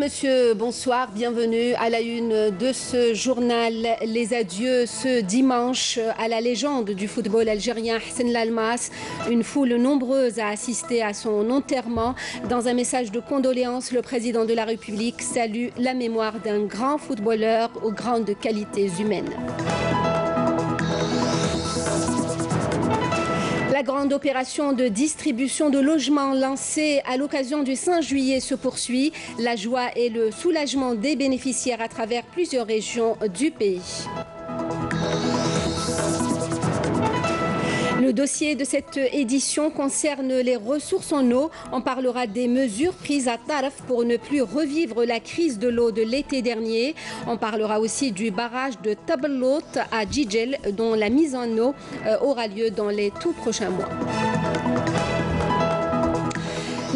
monsieur, bonsoir, bienvenue à la une de ce journal. Les adieux ce dimanche à la légende du football algérien Hassan Lalmas. Une foule nombreuse a assisté à son enterrement. Dans un message de condoléances, le président de la République salue la mémoire d'un grand footballeur aux grandes qualités humaines. La grande opération de distribution de logements lancée à l'occasion du 5 juillet se poursuit. La joie et le soulagement des bénéficiaires à travers plusieurs régions du pays. Le dossier de cette édition concerne les ressources en eau. On parlera des mesures prises à Tarf pour ne plus revivre la crise de l'eau de l'été dernier. On parlera aussi du barrage de Tabelot à Djidjel dont la mise en eau aura lieu dans les tout prochains mois.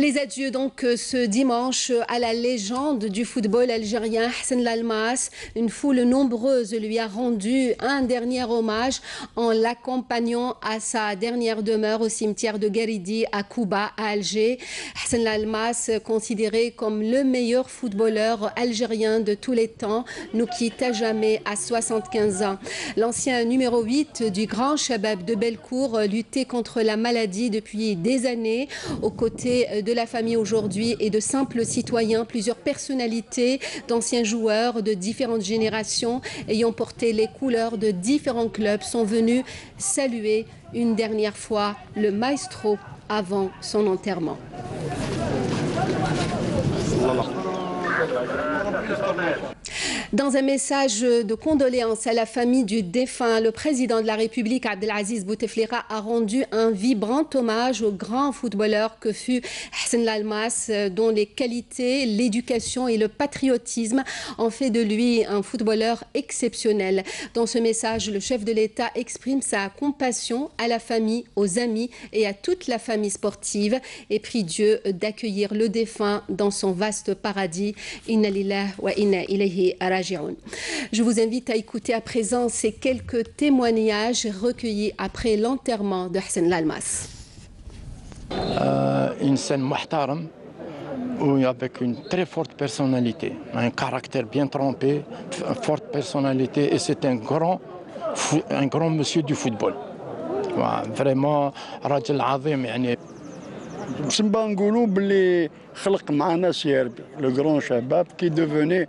Les adieux donc ce dimanche à la légende du football algérien Hassan Lalmas. Une foule nombreuse lui a rendu un dernier hommage en l'accompagnant à sa dernière demeure au cimetière de Guéridi à Kouba à Alger. Hassan Lalmas, considéré comme le meilleur footballeur algérien de tous les temps, nous quitte à jamais à 75 ans. L'ancien numéro 8 du Grand Chabab de Bellecour luttait contre la maladie depuis des années aux côtés de la famille aujourd'hui et de simples citoyens. Plusieurs personnalités d'anciens joueurs de différentes générations ayant porté les couleurs de différents clubs sont venus saluer une dernière fois le maestro avant son enterrement. Dans un message de condoléances à la famille du défunt, le président de la République, Abdelaziz Bouteflika, a rendu un vibrant hommage au grand footballeur que fut Hassan Lalmas, dont les qualités, l'éducation et le patriotisme ont fait de lui un footballeur exceptionnel. Dans ce message, le chef de l'État exprime sa compassion à la famille, aux amis et à toute la famille sportive et prie Dieu d'accueillir le défunt dans son vaste paradis. Inna lillahi wa inna ilayhi raji'un. Je vous invite à écouter à présent ces quelques témoignages recueillis après l'enterrement de Hassan Lalmas. Une scène muhtaram, avec une très forte personnalité, un caractère bien trempé, une forte personnalité, et c'est un grand monsieur du football. Vraiment, rajal azim, yani. سنبا نقولوا باللي خلق معنا سيربي لو غران شباب qui devenait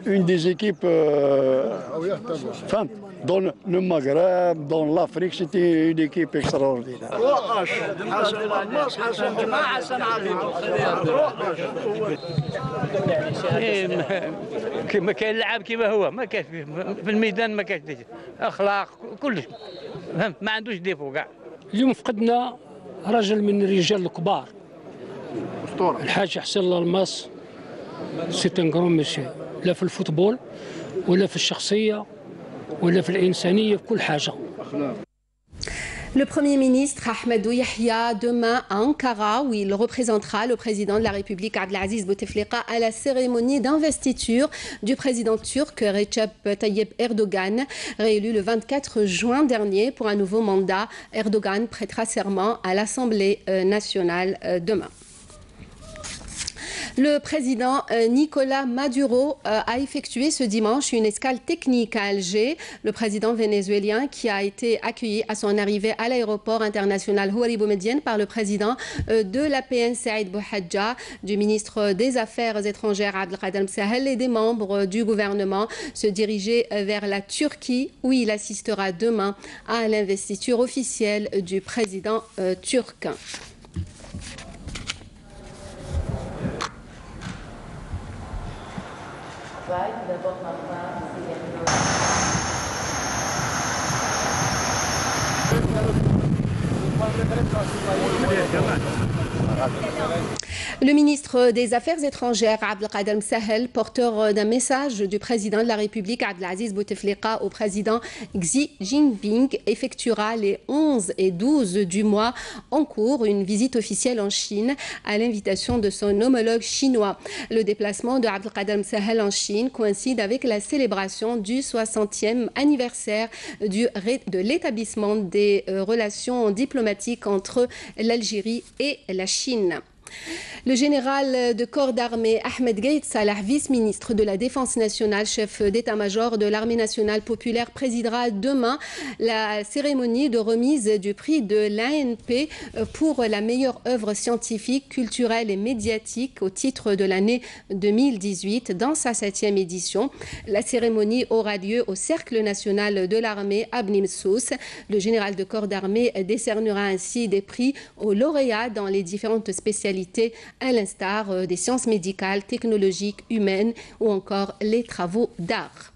une des équipes dans le Maghreb, dans l'Afrique, c'était une équipe extraordinaire. ما كان لعب كيما هو، ما كان في الميدان، ما كانش اخلاق كلش، ما عندوش ديفو كاع. اليوم فقدنا رجل من الرجال الكبار، الحاج حسن لالماس. سي ان غران مسيو، لا في الفوتبول ولا في الشخصيه ولا في الانسانيه، في كل حاجه. Le Premier ministre Ahmadou Yahya demain à Ankara, où il représentera le président de la République Abdelaziz Bouteflika à la cérémonie d'investiture du président turc Recep Tayyip Erdogan, réélu le 24 juin dernier pour un nouveau mandat. Erdogan prêtera serment à l'Assemblée nationale demain. Le président Nicolas Maduro a effectué ce dimanche une escale technique à Alger. Le président vénézuélien qui a été accueilli à son arrivée à l'aéroport international Houari Boumediene par le président de l'APN Saïd Bouhadja, du ministre des Affaires étrangères Abdelkader Msahel et des membres du gouvernement se dirigeaient vers la Turquie où il assistera demain à l'investiture officielle du président turc. D'abord, le ministre des Affaires étrangères, Abdelkader Msahel, porteur d'un message du président de la République, Abdelaziz Bouteflika, au président Xi Jinping, effectuera les 11 et 12 du mois en cours une visite officielle en Chine à l'invitation de son homologue chinois. Le déplacement de Abdelkader Msahel en Chine coïncide avec la célébration du 60e anniversaire de l'établissement des relations diplomatiques entre l'Algérie et la Chine. Le général de corps d'armée Ahmed Gaïd Salah, vice-ministre de la Défense nationale, chef d'état-major de l'armée nationale populaire, présidera demain la cérémonie de remise du prix de l'ANP pour la meilleure œuvre scientifique, culturelle et médiatique au titre de l'année 2018 dans sa 7e édition. La cérémonie aura lieu au Cercle national de l'armée à Bni Messous. Le général de corps d'armée décernera ainsi des prix aux lauréats dans les différentes spécialités, à l'instar des sciences médicales, technologiques, humaines ou encore les travaux d'art.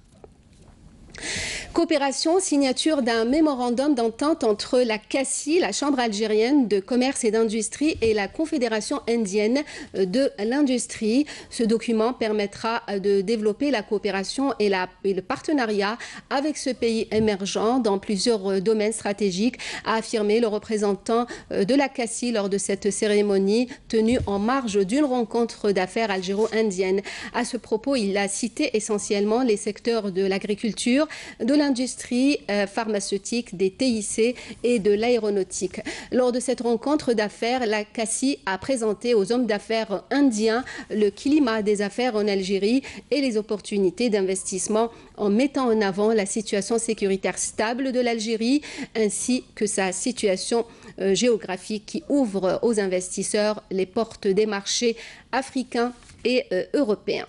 Coopération, signature d'un mémorandum d'entente entre la CACI, la Chambre algérienne de commerce et d'industrie, et la Confédération indienne de l'industrie. Ce document permettra de développer la coopération et le partenariat avec ce pays émergent dans plusieurs domaines stratégiques, a affirmé le représentant de la CACI lors de cette cérémonie tenue en marge d'une rencontre d'affaires algéro-indienne. À ce propos, il a cité essentiellement les secteurs de l'agriculture, de l'industrie pharmaceutique, des TIC et de l'aéronautique. Lors de cette rencontre d'affaires, la CACI a présenté aux hommes d'affaires indiens le climat des affaires en Algérie et les opportunités d'investissement en mettant en avant la situation sécuritaire stable de l'Algérie ainsi que sa situation géographique qui ouvre aux investisseurs les portes des marchés africains et européens.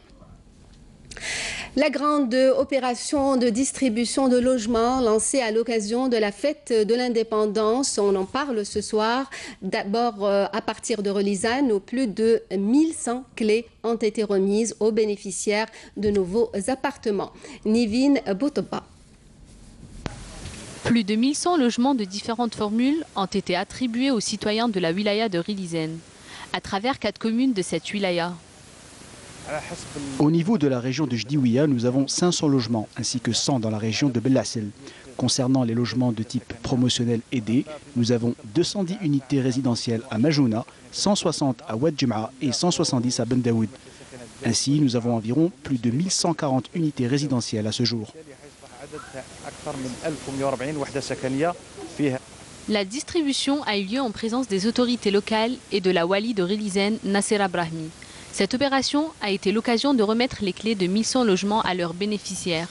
La grande opération de distribution de logements lancée à l'occasion de la fête de l'indépendance, on en parle ce soir. D'abord à partir de Relizane, où plus de 1100 clés ont été remises aux bénéficiaires de nouveaux appartements. Nivin Boutoba. Plus de 1100 logements de différentes formules ont été attribués aux citoyens de la wilaya de Relizane, à travers 4 communes de cette wilaya. Au niveau de la région de Jdiouia, nous avons 500 logements, ainsi que 100 dans la région de Bellassel. Concernant les logements de type promotionnel aidé, nous avons 210 unités résidentielles à Majouna, 160 à Oued Jem'a et 170 à Ben Daoud. Ainsi, nous avons environ plus de 1140 unités résidentielles à ce jour. La distribution a eu lieu en présence des autorités locales et de la wali de Relizane, Nassera Brahmi. Cette opération a été l'occasion de remettre les clés de 1100 logements à leurs bénéficiaires.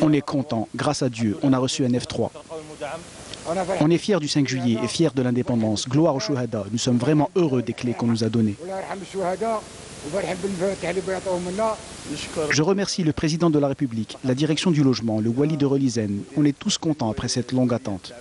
On est content, grâce à Dieu, on a reçu un F3. On est fiers du 5 juillet et fiers de l'indépendance. Gloire aux Shuhada, nous sommes vraiment heureux des clés qu'on nous a données. Je remercie le président de la République, la direction du logement, le wali de Relizane. On est tous contents après cette longue attente.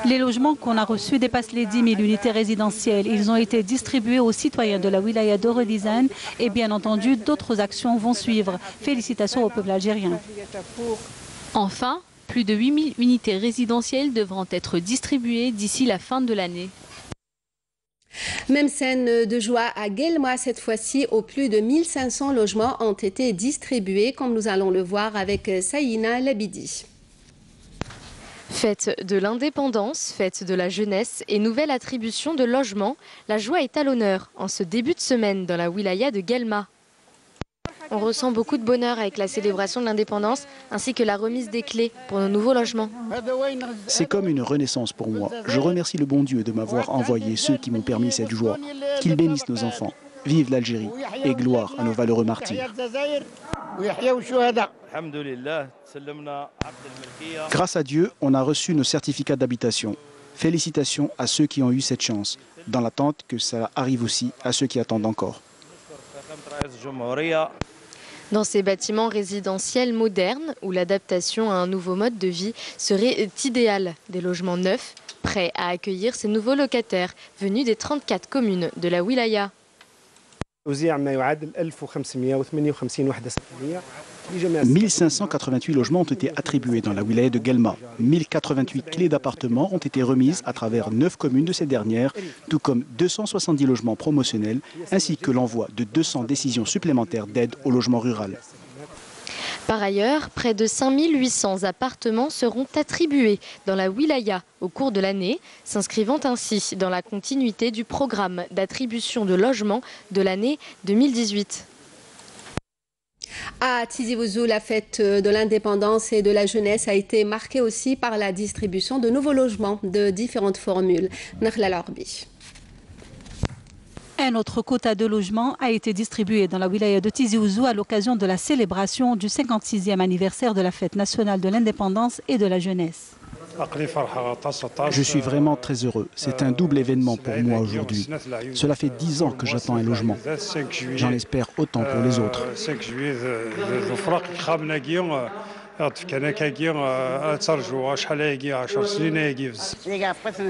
Les logements qu'on a reçus dépassent les 10 000 unités résidentielles. Ils ont été distribués aux citoyens de la wilaya de Relizane et bien entendu, d'autres actions vont suivre. Félicitations au peuple algérien. Enfin, plus de 8000 unités résidentielles devront être distribuées d'ici la fin de l'année. Même scène de joie à Guelma cette fois-ci, où plus de 1500 logements ont été distribués, comme nous allons le voir avec Saïna Labidi. Fête de l'indépendance, fête de la jeunesse et nouvelle attribution de logements, la joie est à l'honneur en ce début de semaine dans la wilaya de Guelma. On ressent beaucoup de bonheur avec la célébration de l'indépendance ainsi que la remise des clés pour nos nouveaux logements. C'est comme une renaissance pour moi. Je remercie le bon Dieu de m'avoir envoyé ceux qui m'ont permis cette joie. Qu'il bénisse nos enfants. Vive l'Algérie et gloire à nos valeureux martyrs. Grâce à Dieu, on a reçu nos certificats d'habitation. Félicitations à ceux qui ont eu cette chance, dans l'attente que ça arrive aussi à ceux qui attendent encore. Dans ces bâtiments résidentiels modernes, où l'adaptation à un nouveau mode de vie serait idéale, des logements neufs, prêts à accueillir ces nouveaux locataires venus des 34 communes de la wilaya. 1588 logements ont été attribués dans la wilaya de Guelma. 1088 clés d'appartements ont été remises à travers 9 communes de ces dernières, tout comme 270 logements promotionnels, ainsi que l'envoi de 200 décisions supplémentaires d'aide au logement rural. Par ailleurs, près de 5800 appartements seront attribués dans la wilaya au cours de l'année, s'inscrivant ainsi dans la continuité du programme d'attribution de logements de l'année 2018. À Tizi Ouzou, la fête de l'indépendance et de la jeunesse a été marquée aussi par la distribution de nouveaux logements de différentes formules. Nakhla Larbi. Un autre quota de logements a été distribué dans la wilaya de Tizi Ouzou à l'occasion de la célébration du 56e anniversaire de la fête nationale de l'indépendance et de la jeunesse. Je suis vraiment très heureux. C'est un double événement pour moi aujourd'hui. Cela fait 10 ans que j'attends un logement. J'en espère autant pour les autres.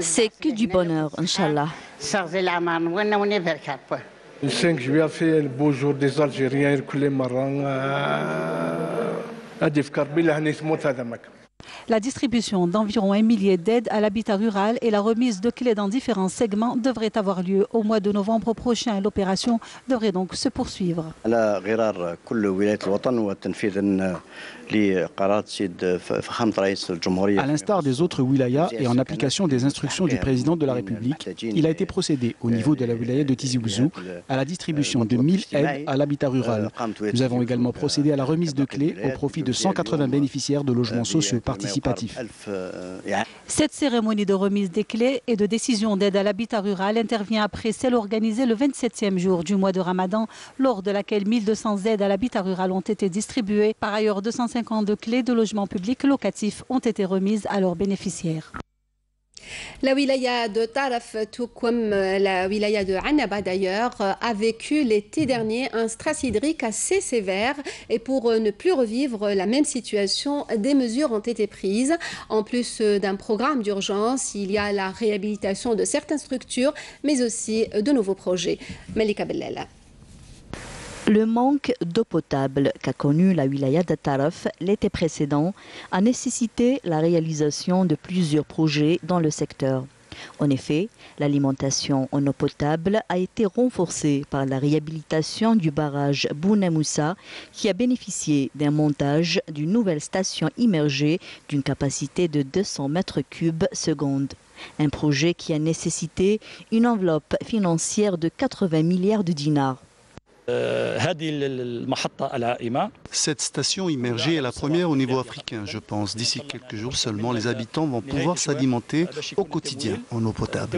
C'est que du bonheur, Inch'Allah. Le 5 juillet a fait le beau jour des Algériens. La distribution d'environ 1 millier d'aides à l'habitat rural et la remise de clés dans différents segments devraient avoir lieu au mois de novembre prochain. L'opération devrait donc se poursuivre. À l'instar des autres wilayas et en application des instructions du président de la République, il a été procédé au niveau de la wilaya de Tizi Ouzou à la distribution de 1000 aides à l'habitat rural. Nous avons également procédé à la remise de clés au profit de 180 bénéficiaires de logements sociaux participatifs. Cette cérémonie de remise des clés et de décision d'aide à l'habitat rural intervient après celle organisée le 27e jour du mois de Ramadan, lors de laquelle 1200 aides à l'habitat rural ont été distribuées. Par ailleurs, 252 clés de logements publics locatifs ont été remises à leurs bénéficiaires. La wilaya de Taraf, tout comme la wilaya de Annaba d'ailleurs, a vécu l'été dernier un stress hydrique assez sévère et pour ne plus revivre la même situation, des mesures ont été prises. En plus d'un programme d'urgence, il y a la réhabilitation de certaines structures, mais aussi de nouveaux projets. Malika Bellala. Le manque d'eau potable qu'a connu la wilaya de Taraf l'été précédent a nécessité la réalisation de plusieurs projets dans le secteur. En effet, l'alimentation en eau potable a été renforcée par la réhabilitation du barrage Bouna Moussa qui a bénéficié d'un montage d'une nouvelle station immergée d'une capacité de 200 mètres cubes seconde. Un projet qui a nécessité une enveloppe financière de 80 milliards de dinars. Cette station immergée est la première au niveau africain, je pense. D'ici quelques jours seulement, les habitants vont pouvoir s'alimenter au quotidien en eau potable.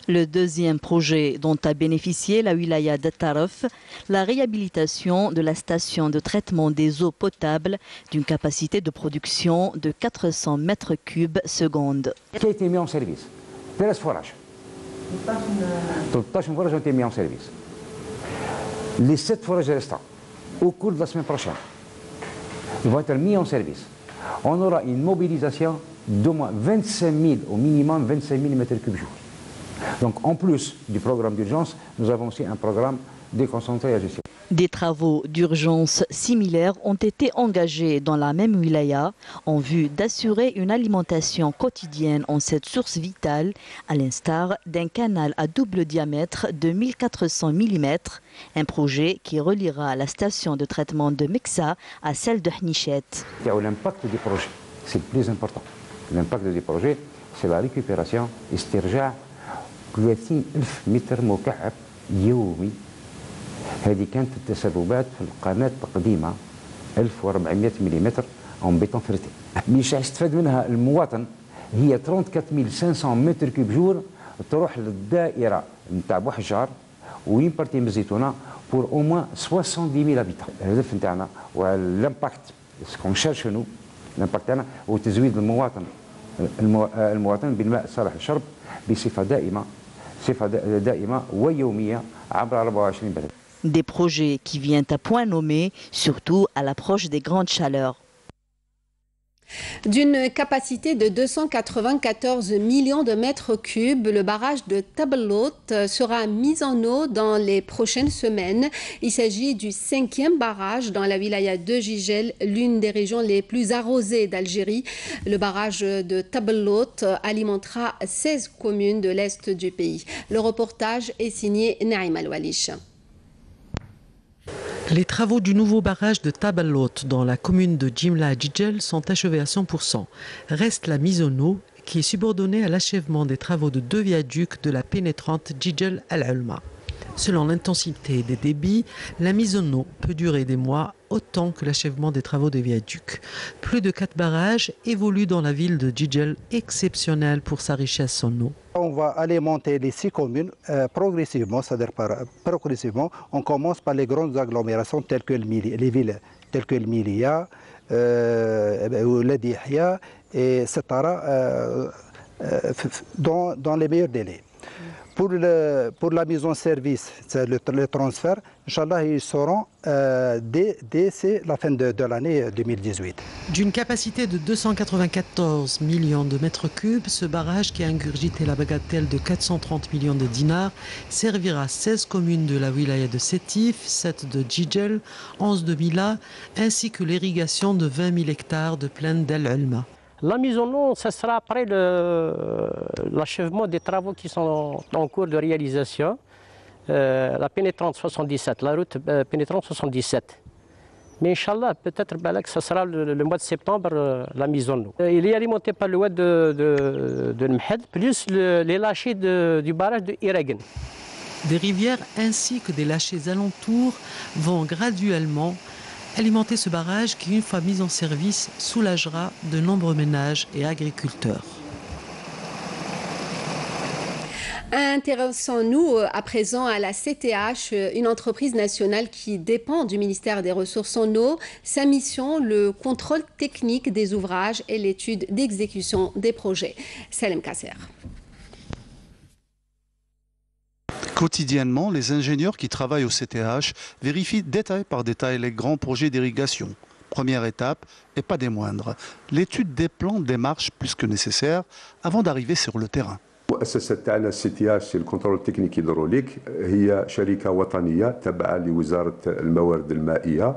Le deuxième projet dont a bénéficié la wilaya de Taraf, la réhabilitation de la station de traitement des eaux potables d'une capacité de production de 400 mètres cubes seconde. Qui a été mis en service? 13 forages. 13 forages ont été mis en service. Les 7 forages restants, au cours de la semaine prochaine, vont être mis en service. On aura une mobilisation d'au moins 25 000, au minimum 25 000 mètres cubes jour. Donc en plus du programme d'urgence, nous avons aussi un programme déconcentré à gestion. Des travaux d'urgence similaires ont été engagés dans la même wilaya en vue d'assurer une alimentation quotidienne en cette source vitale, à l'instar d'un canal à double diamètre de 1400 mm, un projet qui reliera la station de traitement de Mexa à celle de Hnichet. L'impact du projet, c'est le plus important. L'impact du projet, c'est la récupération استرجاع 30,000 متر مكعب يومي. هذه كانت التسربات في القناة القديمة 1400 ملم en béton ferté. مش هيستفاد منها المواطن هي 34500 متر كيب جور تروح للدائرة نتاع بوحجار وين بارتي من الزيتونة pour au moins 70 000 habitants. الهدف نتاعنا والامباكت سكون شيرش نو الامباكت تاعنا هو تزويد المواطن بالماء الصالح للشرب بصفة دائمة ويومية عبر 24 بلد. Des projets qui viennent à point nommé, surtout à l'approche des grandes chaleurs. D'une capacité de 294 millions de mètres cubes, le barrage de Tabelot sera mis en eau dans les prochaines semaines. Il s'agit du 5e barrage dans la wilaya de Jijel, l'une des régions les plus arrosées d'Algérie. Le barrage de Tabelot alimentera 16 communes de l'est du pays. Le reportage est signé Naïm Al-Walish. Les travaux du nouveau barrage de Tabelot dans la commune de Jimla Jijel sont achevés à 100%. Reste la mise en eau qui est subordonnée à l'achèvement des travaux de 2 viaducs de la pénétrante Jijel Al-Ulma. Selon l'intensité des débits, la mise en eau peut durer des mois, autant que l'achèvement des travaux des viaducs. Plus de 4 barrages évoluent dans la ville de Jijel, exceptionnelle pour sa richesse en eau. On va alimenter les 6 communes progressivement, c'est-à-dire progressivement. On commence par les grandes agglomérations telles que les villes telles que le Milia, le Dihya et Setara dans les meilleurs délais. Pour la mise en service, le transfert, Inch'Allah, ils seront dès la fin de l'année 2018. D'une capacité de 294 millions de mètres cubes, ce barrage qui a ingurgité la bagatelle de 430 millions de dinars servira 16 communes de la wilaya de Sétif, 7 de Jijel, 11 de Mila, ainsi que l'irrigation de 20 000 hectares de plaine d'El Ulma. La mise en eau, ce sera après l'achèvement des travaux qui sont en cours de réalisation. La pénétrante 77, la route pénétrante 77. Mais Inch'Allah, peut-être que ce sera le mois de septembre, la mise en eau. Il est alimenté par le oued de Mhed, plus les lâchers du barrage de Iragen. Des rivières ainsi que des lâchers alentours vont graduellement alimenter ce barrage qui, une fois mis en service, soulagera de nombreux ménages et agriculteurs. Intéressons-nous à présent à la CTH, une entreprise nationale qui dépend du ministère des Ressources en eau. Sa mission, le contrôle technique des ouvrages et l'étude d'exécution des projets. Salem Kasser. Quotidiennement, les ingénieurs qui travaillent au CTH vérifient détail par détail les grands projets d'irrigation. Première étape, et pas des moindres, l'étude des plans démarche plus que nécessaire avant d'arriver sur le terrain. مؤسسة تاعنا سي تي اش الكنترول التكنيكي الهيدروليك هي شركة وطنية تابعة لوزارة الموارد المائية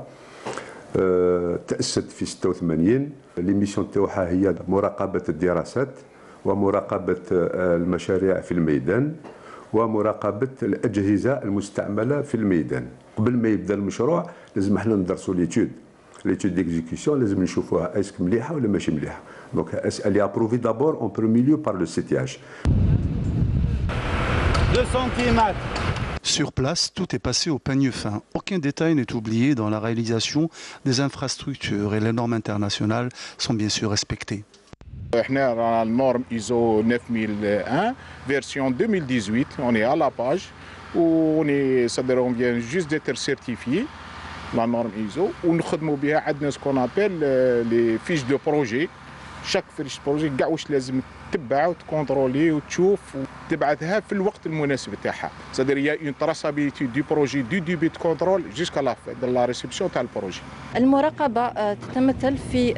تأسست في 86. ليميسيون تاعها هي مراقبة الدراسات ومراقبة المشاريع في الميدان ومراقبة الأجهزة المستعملة في الميدان. قبل ما يبدا المشروع لازم احنا ندرسوا ليتود ديكزيكسيون لازم نشوفوها اسك مليحة ولا ماشي مليحة. Donc, elle est approuvée d'abord en premier lieu par le CTH. 2 cm. Sur place, tout est passé au peigne fin. Aucun détail n'est oublié dans la réalisation des infrastructures et les normes internationales sont bien sûr respectées. احنا رانا النورم ISO 9001 version 2018, on est à la page où on vient juste d'être certifié la norme ISO ونخدموا بها عندنا ce qu'on appelle les fiches de projet. شاك فيش بروجي كاع واش لازم تتبع وتكونترولي وتشوف وتبعثها في الوقت المناسب تاعها. سادير يا اون تراسابيليتي دو بروجي دو ديبي دو كونترول جوسكا لا في لا ريسبسيون تاع البروجي. المراقبة تتمثل في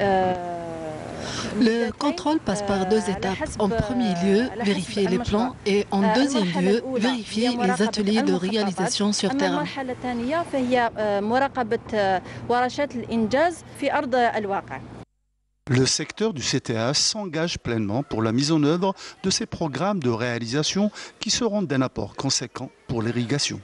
Le contrôle passe par 2 étapes. En premier lieu, vérifier les plans et en deuxième lieu, vérifier les ateliers de réalisation sur terrain. Le secteur du CTH s'engage pleinement pour la mise en œuvre de ces programmes de réalisation qui seront d'un apport conséquent pour l'irrigation.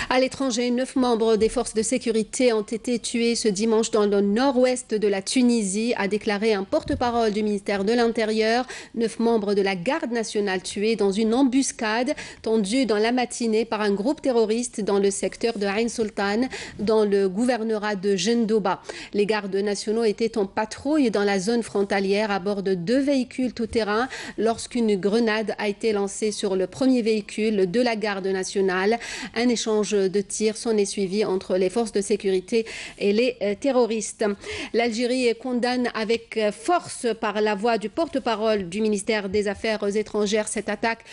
À l'étranger, 9 membres des forces de sécurité ont été tués ce dimanche dans le nord-ouest de la Tunisie, a déclaré un porte-parole du ministère de l'Intérieur. 9 membres de la garde nationale tués dans une embuscade tendue dans la matinée par un groupe terroriste dans le secteur de Ain Sultan, dans le gouvernorat de Jendouba. Les gardes nationaux étaient en patrouille dans la zone frontalière à bord de 2 véhicules tout-terrain lorsqu'une grenade a été lancée sur le premier véhicule de la garde nationale. Un échange de tirs s'en est suivi entre les forces de sécurité et les terroristes. L'Algérie condamne avec force par la voix du porte-parole du ministère des Affaires étrangères cette attaque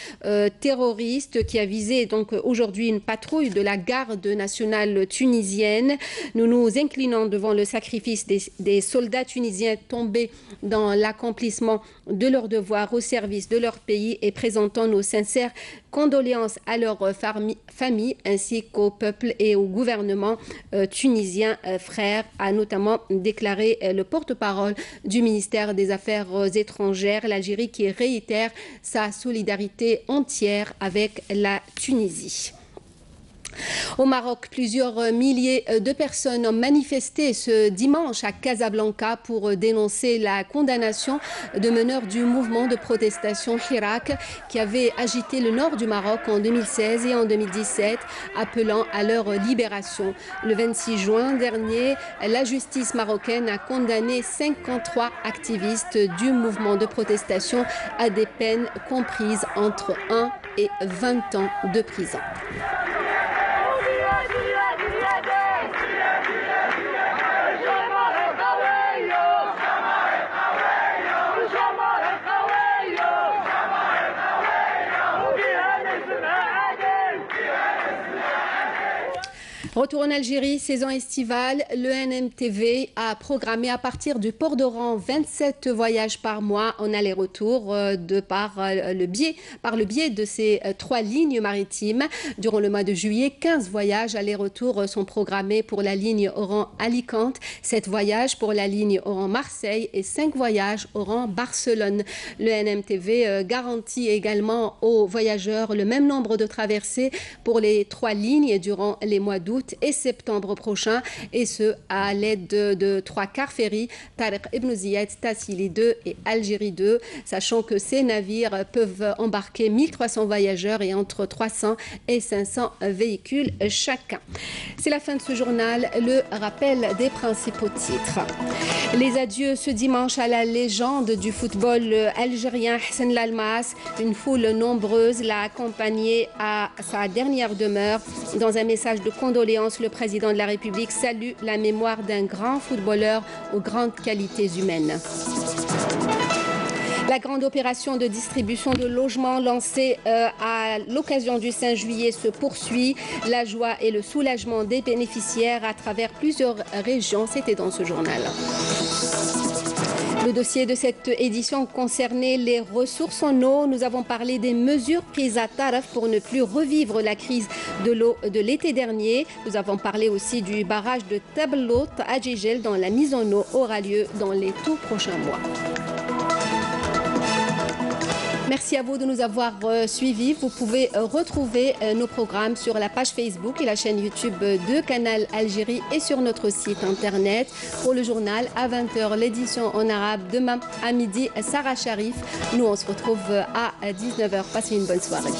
terroriste qui a visé donc aujourd'hui une patrouille de la garde nationale tunisienne. Nous nous inclinons devant le sacrifice des soldats tunisiens tombés dans l'accomplissement de leurs devoirs au service de leur pays et présentons nos sincères condoléances à leurs familles ainsi qu'au peuple et au gouvernement tunisien frère, a notamment déclaré le porte-parole du ministère des Affaires étrangères. L'Algérie qui réitère sa solidarité entière avec la Tunisie. Au Maroc, plusieurs milliers de personnes ont manifesté ce dimanche à Casablanca pour dénoncer la condamnation de meneurs du mouvement de protestation Hirak qui avait agité le nord du Maroc en 2016 et en 2017, appelant à leur libération. Le 26 juin dernier, la justice marocaine a condamné 53 activistes du mouvement de protestation à des peines comprises entre 1 et 20 ans de prison. Retour en Algérie, saison estivale, le NMTV a programmé à partir du port d'Oran 27 voyages par mois en aller-retour par le biais de ces 3 lignes maritimes. Durant le mois de juillet, 15 voyages aller-retour sont programmés pour la ligne Oran-Alicante, 7 voyages pour la ligne Oran-Marseille et 5 voyages Oran-Barcelone. Le NMTV garantit également aux voyageurs le même nombre de traversées pour les 3 lignes durant les mois d'août et septembre prochain, et ce à l'aide de 3 cars ferry, Tariq Ibn Ziyad, Tassili 2 et Algérie 2, sachant que ces navires peuvent embarquer 1300 voyageurs et entre 300 et 500 véhicules chacun. C'est la fin de ce journal, le rappel des principaux titres. Les adieux ce dimanche à la légende du football algérien Hassan Lalmas. Une foule nombreuse l'a accompagné à sa dernière demeure. Dans un message de condoléances, le président de la République salue la mémoire d'un grand footballeur aux grandes qualités humaines. La grande opération de distribution de logements lancée à l'occasion du 5 juillet se poursuit. La joie et le soulagement des bénéficiaires à travers plusieurs régions, c'était dans ce journal. Le dossier de cette édition concernait les ressources en eau. Nous avons parlé des mesures prises à Taraf pour ne plus revivre la crise de l'eau de l'été dernier. Nous avons parlé aussi du barrage de Tablout à Djegel dont la mise en eau aura lieu dans les tout prochains mois. Merci à vous de nous avoir suivis. Vous pouvez retrouver nos programmes sur la page Facebook et la chaîne YouTube de Canal Algérie et sur notre site internet. Pour le journal, à 20h, l'édition en arabe. Demain à midi, Sarah Sharif. Nous, on se retrouve à 19h. Passez une bonne soirée.